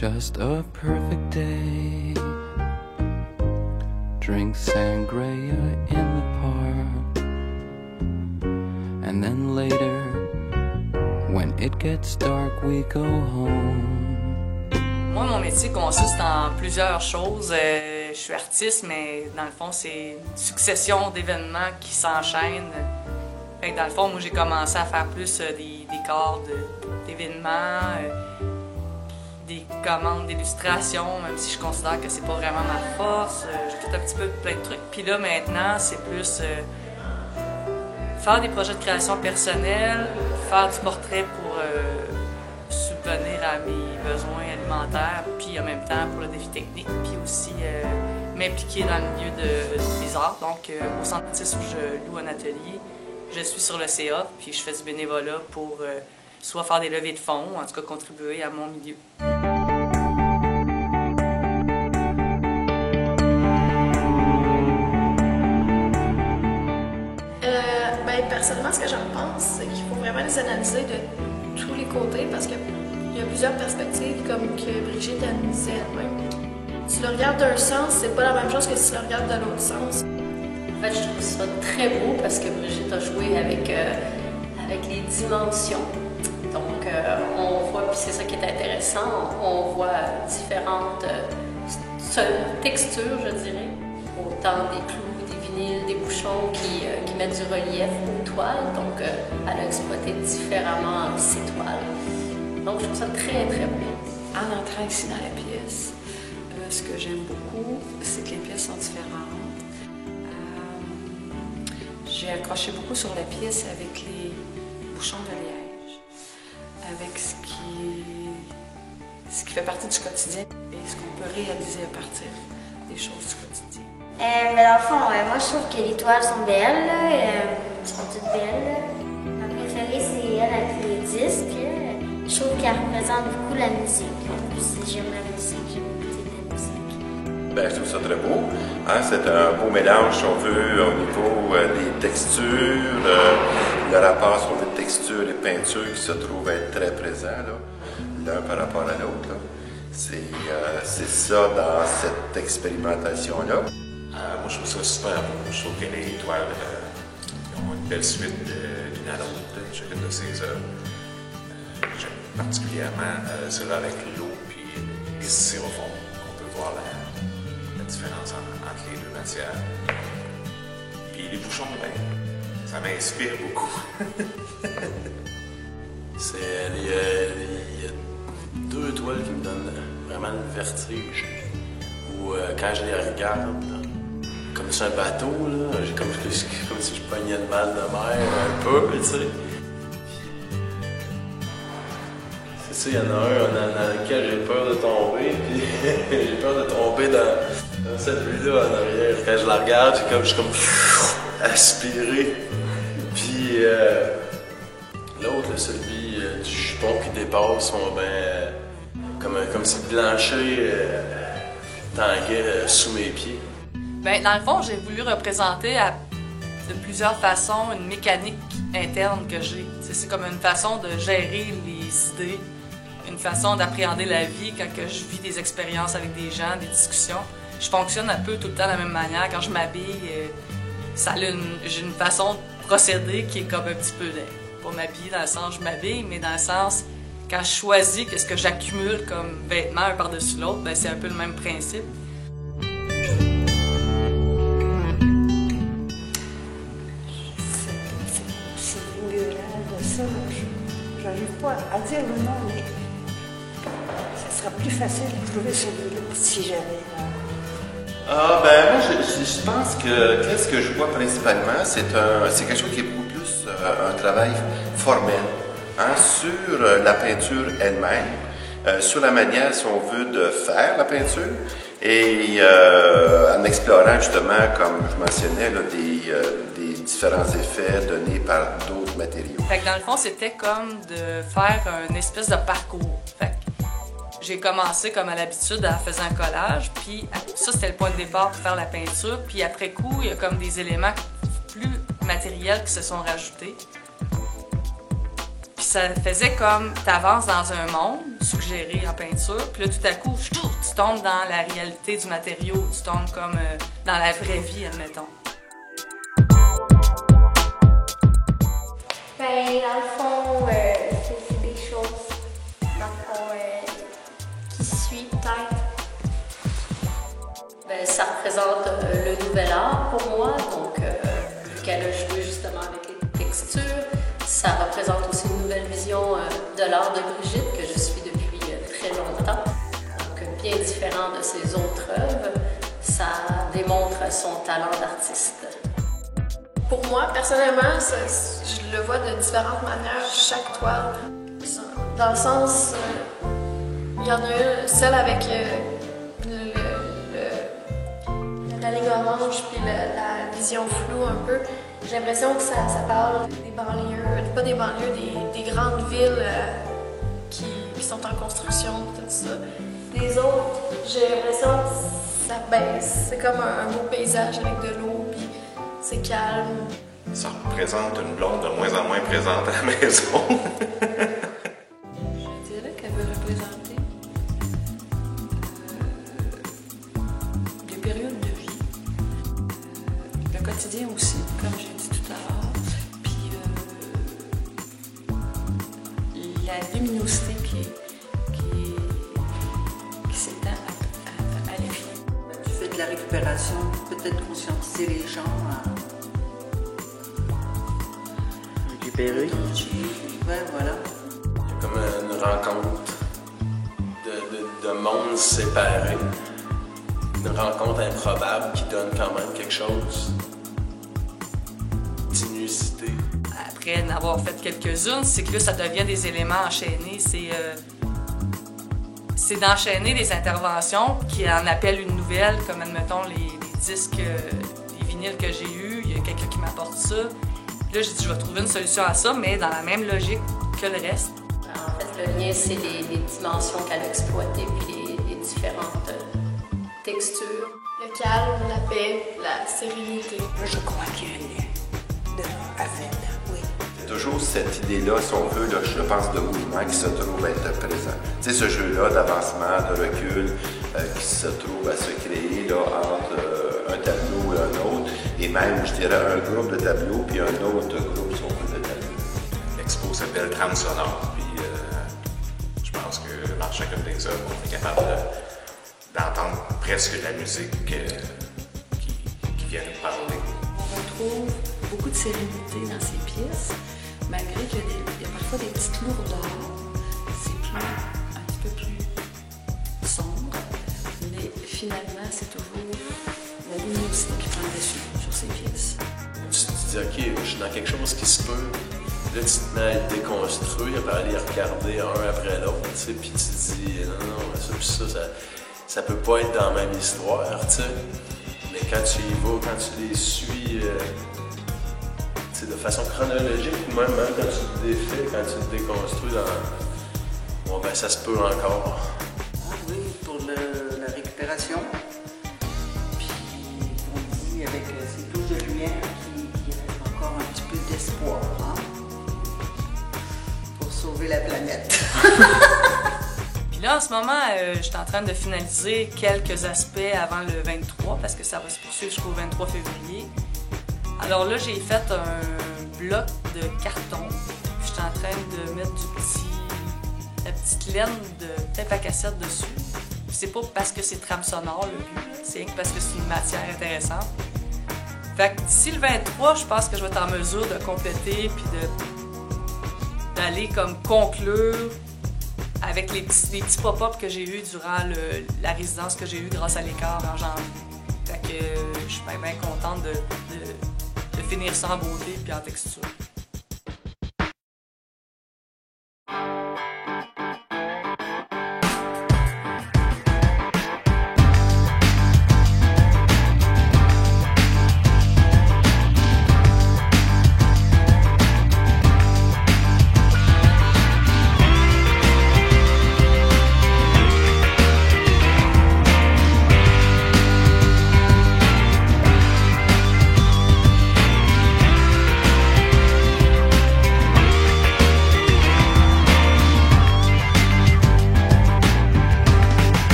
just a perfect day. Drink sangria in the park. And then later, when it gets dark, we go home. Moi, mon métier consiste en plusieurs choses. Je suis artiste, mais dans le fond, c'est une succession d'événements qui s'enchaînent. Fait que dans le fond, moi, j'ai commencé à faire plus des décors d'événements, des commandes d'illustration, même si je considère que c'est pas vraiment ma force. J'ai fait un petit peu plein de trucs. Puis là, maintenant, c'est plus faire des projets de création personnelle, faire du portrait pour subvenir à mes besoins alimentaires, puis en même temps pour le défi technique, puis aussi m'impliquer dans le milieu des arts. Donc, au centre artiste où je loue un atelier, je suis sur le CA, puis je fais du bénévolat pour soit faire des levées de fonds, ou en tout cas contribuer à mon milieu. Personnellement, ce que j'en pense, c'est qu'il faut vraiment les analyser de tous les côtés parce qu'il y a plusieurs perspectives, comme que Brigitte disait elle-même. Si tu le regardes d'un sens, c'est pas la même chose que si tu le regardes de l'autre sens. En fait, je trouve ça très beau parce que Brigitte a joué avec les dimensions. Donc, on voit, puis c'est ça qui est intéressant, on voit différentes textures, je dirais, autant des clous, des bouchons qui mettent du relief aux toiles, donc elle a exploité différemment ses toiles. Donc je trouve ça très très beau. En entrant ici dans la pièce, ce que j'aime beaucoup, c'est que les pièces sont différentes. J'ai accroché beaucoup sur la pièce avec les bouchons de liège, avec ce qui fait partie du quotidien et ce qu'on peut réaliser à partir des choses du quotidien. Mais dans le fond, moi je trouve que les toiles sont belles, elles sont toutes belles. Ma préférée c'est elle avec les disques. Je trouve qu'elle représente beaucoup la musique. J'aime la musique, j'aime écouter de la musique. Ben, je trouve ça très beau. Hein? C'est un beau mélange, si on veut, au niveau des textures, le rapport sur les textures et peintures qui se trouve être très présent, l'un par rapport à l'autre. C'est ça dans cette expérimentation-là. Moi, je trouve ça super beau. Je trouve que les toiles ont une belle suite d'une à l'autre, chacune de ces œuvres. J'aime particulièrement celle avec l'eau et les styrofoam. On peut voir la différence entre les deux matières. Puis les bouchons, ben, ça m'inspire beaucoup. Il y a deux toiles qui me donnent vraiment le vertige. Où quand je les regarde, comme sur un bateau, là, j'ai comme si je pognais une balle de mer un peu, tu sais. C'est ça, il y en a un dans lequel j'ai peur de tomber, puis j'ai peur de tomber dans celui-là en arrière. Quand je la regarde, je suis comme aspiré. Puis l'autre, celui du jupon qui dépasse, comme si le plancher tanguait sous mes pieds. Bien, dans le fond, j'ai voulu représenter de plusieurs façons une mécanique interne que j'ai. C'est comme une façon de gérer les idées, une façon d'appréhender la vie quand que je vis des expériences avec des gens, des discussions. Je fonctionne un peu tout le temps de la même manière. Quand je m'habille, j'ai une façon de procéder qui est comme un petit peu pas m'habiller dans le sens je m'habille, mais dans le sens quand je choisis qu'est-ce que j'accumule comme vêtements un par-dessus l'autre, ben c'est un peu le même principe. J'arrive pas à dire le nom, mais ça sera plus facile de trouver celui-là si j'avais. Moi, je pense que qu'est-ce que je vois principalement, c'est quelque chose qui est beaucoup plus un travail formel sur la peinture elle-même, sur la manière, si on veut, de faire la peinture et en explorant justement, comme je mentionnais, là, des différents effets donnés par d'autres matériaux. Fait que dans le fond, c'était comme de faire une espèce de parcours. Fait que j'ai commencé comme à l'habitude en faisant un collage, puis ça c'était le point de départ pour faire la peinture, puis après coup, il y a comme des éléments plus matériels qui se sont rajoutés. Puis ça faisait comme t'avances dans un monde suggéré en peinture, puis là tout à coup, tu tombes dans la réalité du matériau, tu tombes comme dans la vraie vie, admettons. Ben, dans le fond, c'est des choses, dans le fond, qui suivent peut-être. Ben, ça représente le nouvel art pour moi, donc vu qu'elle a joué justement avec les textures, ça représente aussi une nouvelle vision de l'art de Brigitte que je suis depuis très longtemps. Donc bien différent de ses autres œuvres, ça démontre son talent d'artiste. Pour moi, personnellement, je le vois de différentes manières, chaque toile. Dans le sens, il y en a une, celle avec la ligne orange puis la vision floue un peu. J'ai l'impression que ça parle des banlieues, pas des banlieues, des grandes villes qui sont en construction, tout ça. Les autres, j'ai l'impression que ça baisse. C'est comme un beau paysage avec de l'eau, puis c'est calme. Ça représente une blonde de moins en moins présente à la maison. Je dirais qu'elle veut représenter des périodes de vie, le quotidien aussi, comme j'ai dit tout à l'heure, puis la luminosité qui s'étend à l'infini. Tu fais de la récupération, peut-être conscientiser les gens à récupérer. Ouais, voilà. Il y a comme une rencontre de mondes séparés. Une rencontre improbable qui donne quand même quelque chose d'inusité. Après en avoir fait quelques-unes, c'est que là, ça devient des éléments enchaînés. C'est d'enchaîner des interventions qui en appellent une nouvelle, comme admettons les disques, les vinyles que j'ai eus. Il y a quelqu'un qui m'apporte ça. Là, j'ai dit, je vais trouver une solution à ça, mais dans la même logique que le reste. En fait, le lien, c'est les dimensions qu'elle a exploitées, puis les différentes textures. Le calme, la paix, la sérénité. Je crois qu'il y a un lien de A à Z, oui. C'est toujours cette idée-là, si on veut, là, je pense, de mouvement qui se trouve à être présent. Tu sais, ce jeu-là d'avancement, de recul, qui se trouve à se créer là, entre un tableau et un autre, et même, je dirais, un groupe de tableaux puis un autre groupe, si on veut, de tableaux. L'expo s'appelle Trame sonore, puis je pense que dans chacune des œuvres, on est capable d'entendre presque la musique qui vient nous parler. On retrouve beaucoup de sérénité dans ces pièces, malgré qu'il y a parfois des petites lourdeurs. C'est un petit peu plus sombre, mais finalement, c'est toujours la luminosité qui prend le dessus sur ces pièces. Tu te dis, OK, je suis dans quelque chose qui se peut. Là, tu te mets à le déconstruire, à aller regarder un après l'autre, tu sais, puis tu te dis, non, ça, puis ça peut pas être dans la même histoire, tu sais. Mais quand tu y vas, quand tu les suis, de façon chronologique, ou même quand tu te défais, quand tu te déconstruis, bon, ben, ça se peut encore. Ah oui, pour la récupération. Puis, on dit avec ces touches de lumière qu'il reste encore un petit peu d'espoir, hein, pour sauver la planète. Puis là, en ce moment, je suis en train de finaliser quelques aspects avant le 23, parce que ça va se poursuivre jusqu'au 23 février. Alors là, j'ai fait un bloc de carton. Je suis en train de mettre la petite laine de tape à cassette dessus. C'est pas parce que c'est trame sonore le but, c'est parce que c'est une matière intéressante. Fait que d'ici le 23, je pense que je vais être en mesure de compléter puis d'aller comme conclure avec les petits pop-up que j'ai eus durant la résidence que j'ai eue grâce à l'écart en janvier. Fait que je suis bien contente de finir ça en beauté puis en texture.